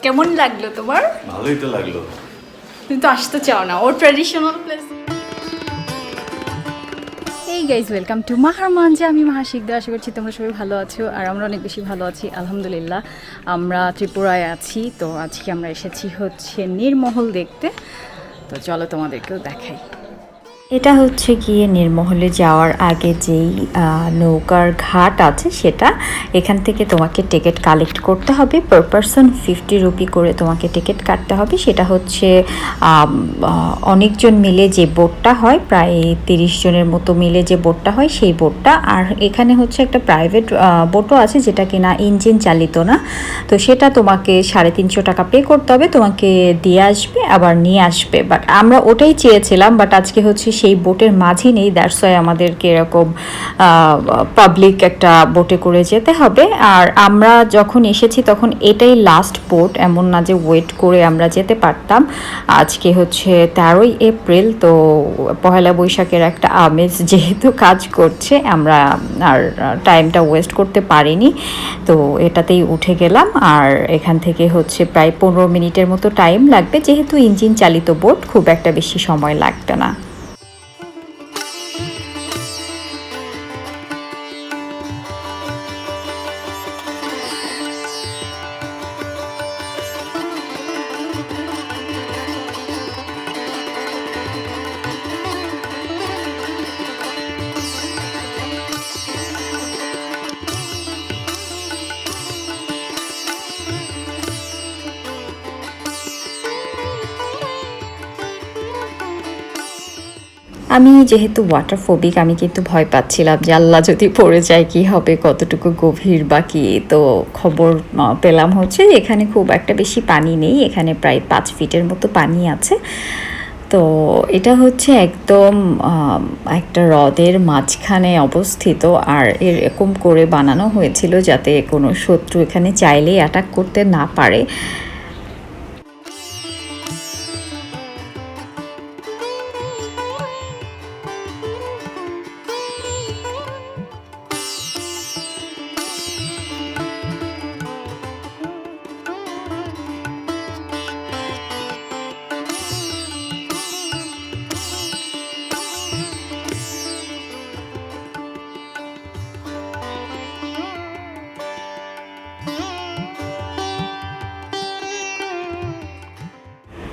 কেমন লাগলো তোমার? ভালোই তো লাগলো। তুমি তো আসতে চাও না ওর ট্র্যাডিশনাল প্লেস। এই গাইজ ওয়েলকাম টু মাহার মাঞ্জা। আমি মাহা শিকদার। আশা করছি তোমরা সবাই ভালো আছো আর আমরা অনেক বেশি ভালো আছি আলহামদুলিল্লাহ। আমরা ত্রিপুরায় আছি, তো আজকে আমরা এসেছি হচ্ছে নীরমহল দেখতে। তো চলো তোমাদেরকেও দেখাই। এটা হচ্ছে গিয়ে নীরমহলে যাওয়ার আগে যেই নৌকার ঘাট আছে সেটা। এখান থেকে তোমাকে টিকিট কালেক্ট করতে হবে, পার পারসন 50 রুপি করে তোমাকে টিকিট কাটতে হবে। সেটা হচ্ছে অনেকজন মিলে যে বোটটা হয়, প্রায় 30 জনের মতো মিলে যে বোটটা হয় সেই বোটটা। আর এখানে হচ্ছে একটা প্রাইভেট বোটও আছে যেটা কিনা ইঞ্জিন চালিত না, তো সেটা তোমাকে 350 টাকা পে করতে হবে, তোমাকে দিয়ে আসবে আবার নিয়ে আসবে। বাট আমরা ওটাই চেয়েছিলাম, বাট আজকে হচ্ছে সেই বোটের মাঝি নেই, দ্যাটস ওয়াই আমাদেরকে এরকম পাবলিক একটা বোটে করে যেতে হবে। আর আমরা যখন এসেছি তখন এটাই লাস্ট বোট, এমন না যে ওয়েট করে আমরা যেতে পারতাম। আজকে হচ্ছে 13ই এপ্রিল, তো পহেলা বৈশাখের একটা আমেজ যেহেতু কাজ করছে, আমরা আর টাইমটা ওয়েস্ট করতে পারিনি, তো এটাতেই উঠে গেলাম। আর এখান থেকে হচ্ছে প্রায় 15 মিনিটের মতো টাইম লাগবে, যেহেতু ইঞ্জিন চালিত বোট খুব একটা বেশি সময় লাগবে না। আমি যেহেতু ওয়াটারফোবিক, আমি কিন্তু ভয় পাচ্ছিলাম যে আল্লাহ যদি পড়ে যায় কি হবে, কতটুকু গভীর বা কি। তো খবর পেলাম হচ্ছে এখানে খুব একটা বেশি পানি নেই, এখানে প্রায় 5 ফিটের মতো পানি আছে। তো এটা হচ্ছে একদম একটা হ্রদের মাঝখানে অবস্থিত, আর এরকম করে বানানো হয়েছিল যাতে কোনো শত্রু এখানে চাইলেই অ্যাটাক করতে না পারে।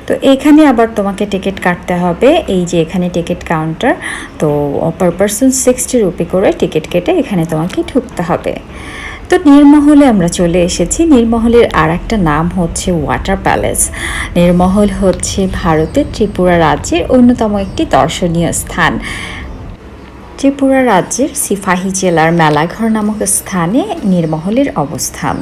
তো এখানে আবার তোমাকে টিকিট কাটতে হবে, এই যে এখানে টিকিট কাউন্টার। তো পার পারসন 60 রুপি করে টিকিট কেটে এখানে তোমাকে ঢুকতে হবে। তো নীরমহলে আমরা চলে এসেছি। নীরমহলের আর একটা নাম হচ্ছে ওয়াটার প্যালেস। নীরমহল হচ্ছে ভারতের ত্রিপুরা রাজ্যের অন্যতম একটি দর্শনীয় স্থান। ত্রিপুরা রাজ্যের সিপাহী জেলার মেলাঘর নামক স্থানে নীরমহলের অবস্থান।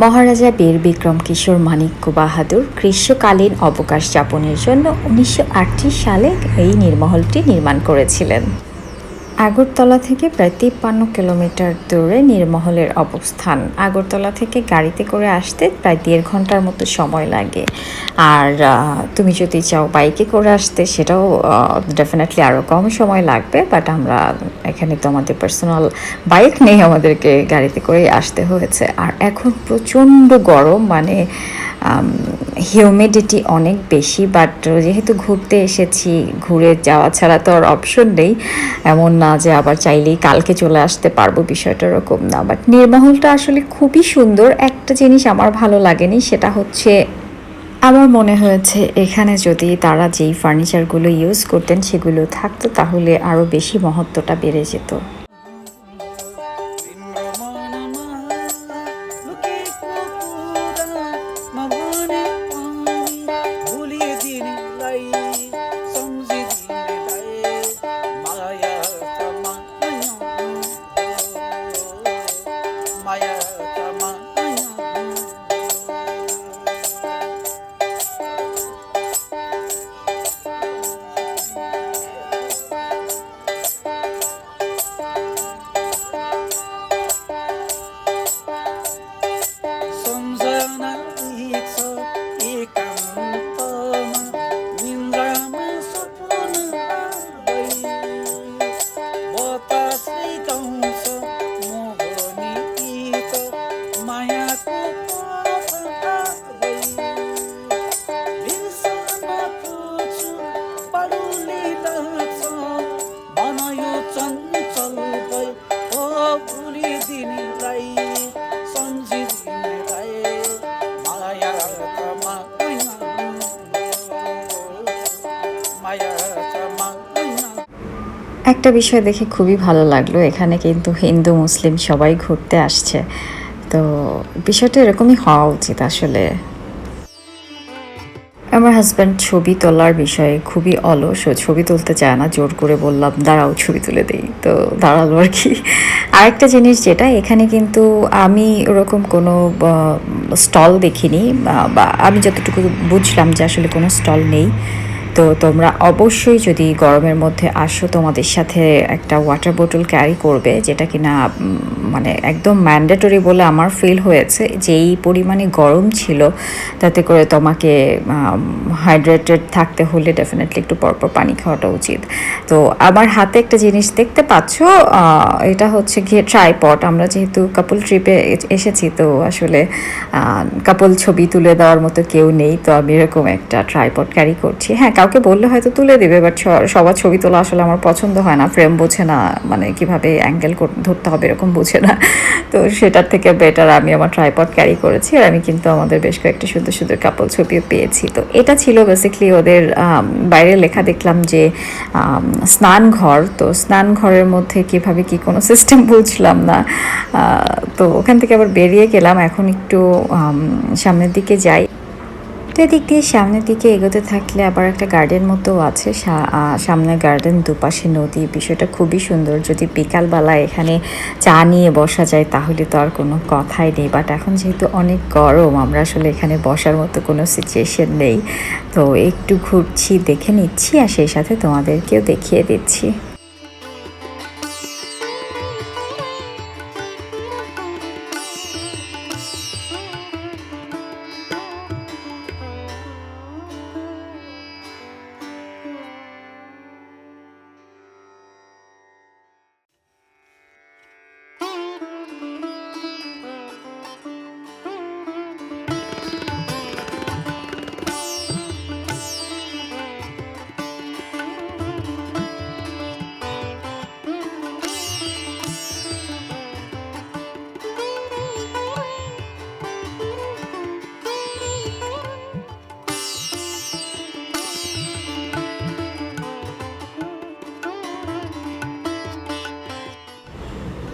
মহারাজা বীর বিক্রম কিশোর মাণিক্য বাহাদুর গ্রীষ্মকালীন অবকাশ যাপনের জন্য 1938 সালে এই নীরমহলটি নির্মাণ করেছিলেন। আগরতলা থেকে প্রায় 53 কিলোমিটার দূরে নীরমহলের অবস্থান। আগরতলা থেকে গাড়িতে করে আসতে প্রায় 1.5 ঘন্টার মতো সময় লাগে। আর তুমি যদি চাও বাইকে করে আসতে, সেটাও ডেফিনেটলি আরও কম সময় লাগবে। বাট আমরা এখানে তো আমাদের পার্সোনাল বাইক নেই, আমাদেরকে গাড়িতে করেই আসতে হয়েছে। আর এখন প্রচণ্ড গরম, মানে হিউমিডিটি অনেক বেশি। বাট যেহেতু ঘুরতে এসেছি, ঘুরে যাওয়া ছাড়া তো আর অপশন নেই, এমন না যে আবার চাইলেই কালকে চলে আসতে পারবো, বিষয়টা এরকম না। বাট নীরমহলটা আসলে খুবই সুন্দর। একটা জিনিস আমার ভালো লাগেনি, সেটা হচ্ছে আমার মনে হয়েছে এখানে যদি তারা যেই ফার্নিচারগুলো ইউজ করতেন সেগুলো থাকতো, তাহলে আরও বেশি মহত্বটা বেড়ে যেত। একটা বিষয় দেখে খুবই ভালো লাগলো, এখানে কিন্তু হিন্দু মুসলিম সবাই ঘুরতে আসছে। তো বিষয়টা এরকমই হওয়া উচিত আসলে। আমার হাজব্যান্ড ছবি তোলার বিষয়ে খুবই অলস, ও ছবি তুলতে চায় না। জোর করে বললাম দাঁড়াও ছবি তুলে দিই, তো দাঁড়ালো আর কি। আরেকটা জিনিস যেটা এখানে কিন্তু আমি ওরকম কোনো স্টল দেখিনি, বা আমি যতটুকু বুঝলাম যে আসলে কোনো স্টল নেই। তো তোমরা অবশ্যই যদি গরমের মধ্যে আসো তোমাদের সাথে একটা ওয়াটার বোতল ক্যারি করবে, যেটা কিনা মানে একদম ম্যান্ডেটরি বলে আমার ফিল হয়েছে। যেই পরিমাণে গরম ছিল, তাতে করে তোমাকে হাইড্রেটেড থাকতে হলে ডেফিনেটলি একটু পরপর পানি খাওয়াটা উচিত। তো আমার হাতে একটা জিনিস দেখতে পাচ্ছ, এটা হচ্ছে গিয়ে ট্রাইপড। আমরা যেহেতু কাপল ট্রিপে এসেছি, তো আসলে কাপল ছবি তুলে দেওয়ার মতো কেউ নেই, তো আমি এরকম একটা ট্রাইপড ক্যারি করছি। হ্যাঁ, কাউকে বললে হয়তো তুলে দেবে, বাট সবার ছবি তোলা আসলে আমার পছন্দ হয় না। ফ্রেম বোঝে না, মানে কিভাবে অ্যাঙ্গেল ধরতে হবে এরকম বোঝে না। তো সেটার থেকে বেটার আমি আমার ট্রাইপড ক্যারি করেছি। আর আমি কিন্তু আমাদের বেশ কয়েকটা সুন্দর সুন্দর কাপল ছবিও পেয়েছি। তো এটা ছিল বেসিক্যালি ওদের বাইরে লেখা দেখলাম যে স্নান ঘর। তো স্নান ঘরের মধ্যে কিভাবে কি কোনো সিস্টেম বুঝলাম না। তো ওখান থেকে আবার বেরিয়ে গেলাম। এখন একটু সামনের দিকে যাই। তো এদিক দিয়ে সামনের দিকে এগোতে থাকলে আবার একটা গার্ডেন মতো আছে, সামনে গার্ডেন, দুপাশে নদী। বিষয়টা খুবই সুন্দর। যদি বিকালবেলা এখানে চা নিয়ে বসা যায় তাহলে তো আর কোনো কথাই নেই। বাট এখন যেহেতু অনেক গরম, আমরা আসলে এখানে বসার মতো কোনো সিচুয়েশন নেই। তো একটু ঘুরছি, দেখে নিচ্ছি, আর সেই সাথে তোমাদেরকেও দেখিয়ে দিচ্ছি।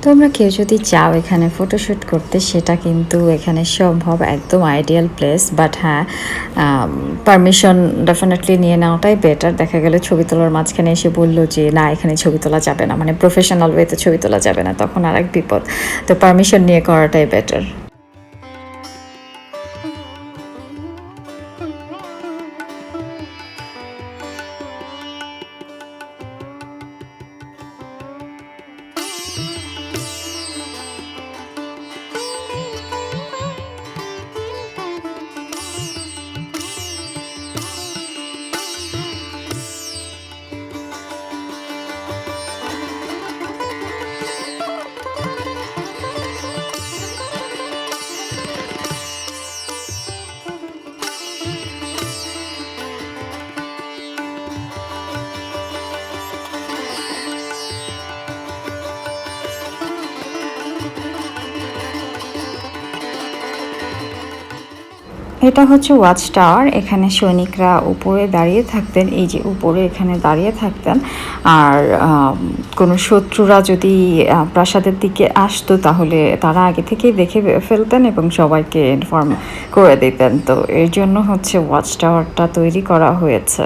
তোমরা কেউ যদি চাও এখানে ফটোশ্যুট করতে, সেটা কিন্তু এখানে সম্ভব, একদম আইডিয়াল প্লেস। বাট হ্যাঁ, পারমিশন ডেফিনেটলি নিয়ে নেওয়াটাই বেটার। দেখা গেল ছবি তোলার মাঝখানে এসে বললো যে না, এখানে ছবি তোলা যাবে না, মানে প্রফেশনাল ওয়েতে ছবি তোলা যাবে না, তখন আর এক বিপদ। তো পারমিশন নিয়ে করাটাই বেটার। এটা হচ্ছে ওয়াচ টাওয়ার। এখানে সৈনিকরা উপরে দাঁড়িয়ে থাকতেন, এই যে উপরে এখানে দাঁড়িয়ে থাকতেন। আর কোনো শত্রুরা যদি প্রাসাদের দিকে আসতো, তাহলে তারা আগে থেকেই দেখে ফেলতেন এবং সবাইকে ইনফর্ম করে দিতেন। তো এর জন্য হচ্ছে ওয়াচ টাওয়ারটা তৈরি করা হয়েছে।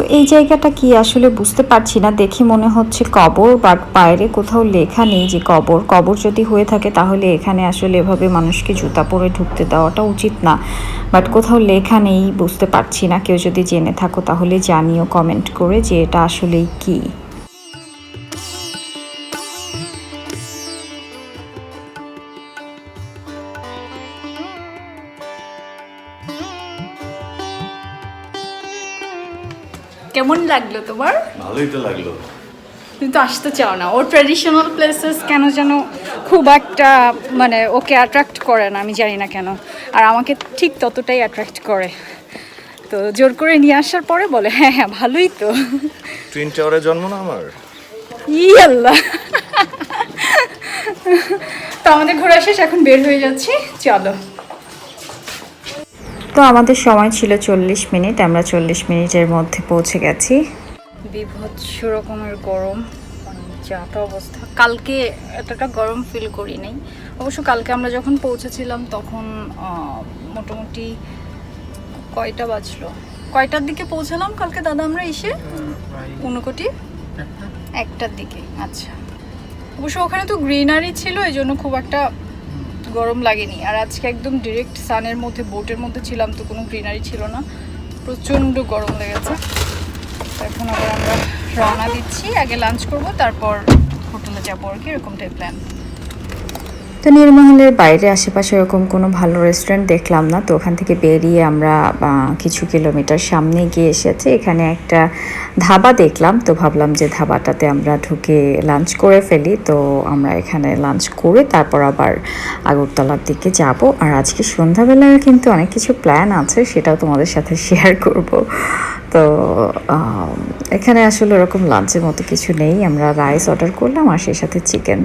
তো এই জায়গাটা কি আসলে বুঝতে পারছি না, দেখে মনে হচ্ছে কবর, বাট বাইরে কোথাও লেখা নেই যে কবর। কবর যদি হয়ে থাকে তাহলে এখানে আসলে এভাবে মানুষকে জুতা পরে ঢুকতে দেওয়াটা উচিত না, বাট কোথাও লেখা নেই, বুঝতে পারছি না। কেউ যদি জেনে থাকো তাহলে জানিও কমেন্ট করে যে এটা আসলেই কী। কেমন লাগলো তোমার? ভালোই তো লাগলো। কিন্তু আসতে চাও না। ওর ট্র্যাডিশনাল প্লেসেস কেন যেন খুব একটা মানে ওকে অ্যাট্রাক্ট করে না, আমি জানি না কেন। আর আমাকে ঠিক ততটাই অ্যাট্রাক্ট করে। তো জোর করে নিয়ে আসার পরে বলে হ্যাঁ হ্যাঁ ভালোই তো। টুইন টাওয়ারে জন্ম না আমার। আল্লাহ। তো আমাদের ঘোরা শেষ, এখন বের হয়ে যাচ্ছি, চলো। তো আমাদের সময় ছিল 40 মিনিট, আমরা 40 মিনিটের মধ্যে পৌঁছে গেছি। বিভৎস রকমের গরম, যাতা অবস্থা। কালকে এতটা গরম ফিল করি নাই। অবশ্য কালকে আমরা যখন পৌঁছেছিলাম তখন মোটামুটি কয়টা বাজলো, কয়টার দিকে পৌঁছালাম কালকে দাদা আমরা এসে? ঊনকোটি 1টার দিকে। আচ্ছা, অবশ্য ওখানে তো গ্রিনারি ছিল, এই জন্য খুব একটা গরম লাগেনি। আর আজকে একদম ডিরেক্ট সানের মধ্যে, বোটের মধ্যে ছিলাম, তো কোনো গ্রিনারি ছিল না, প্রচণ্ড গরম লেগেছে। এখন আবার আমরা রওনা দিচ্ছি, আগে লাঞ্চ করব, তারপর হোটেলে যাবো আর কি, এরকমটাই প্ল্যান। তো নীরমহলের বাইরে আশেপাশে এরকম কোনো ভালো রেস্টুরেন্ট দেখলাম না, তো ওখান থেকে বেরিয়ে আমরা কিছু কিলোমিটার সামনে গিয়ে এসেছি। এখানে একটা ধাবা দেখলাম, তো ভাবলাম যে ধাবাটাতে আমরা ঢুকে লাঞ্চ করে ফেলি। তো আমরা এখানে লাঞ্চ করে তারপর আবার আগরতলার দিকে যাব। আর আজকে সন্ধ্যাবেলায় কিন্তু অনেক কিছু প্ল্যান আছে, সেটাও তোমাদের সাথে শেয়ার করব। তো এখানে আসলে ওরকম লাঞ্চের মতো কিছু নেই, আমরা রাইস অর্ডার করলাম আর সেই সাথে চিকেন।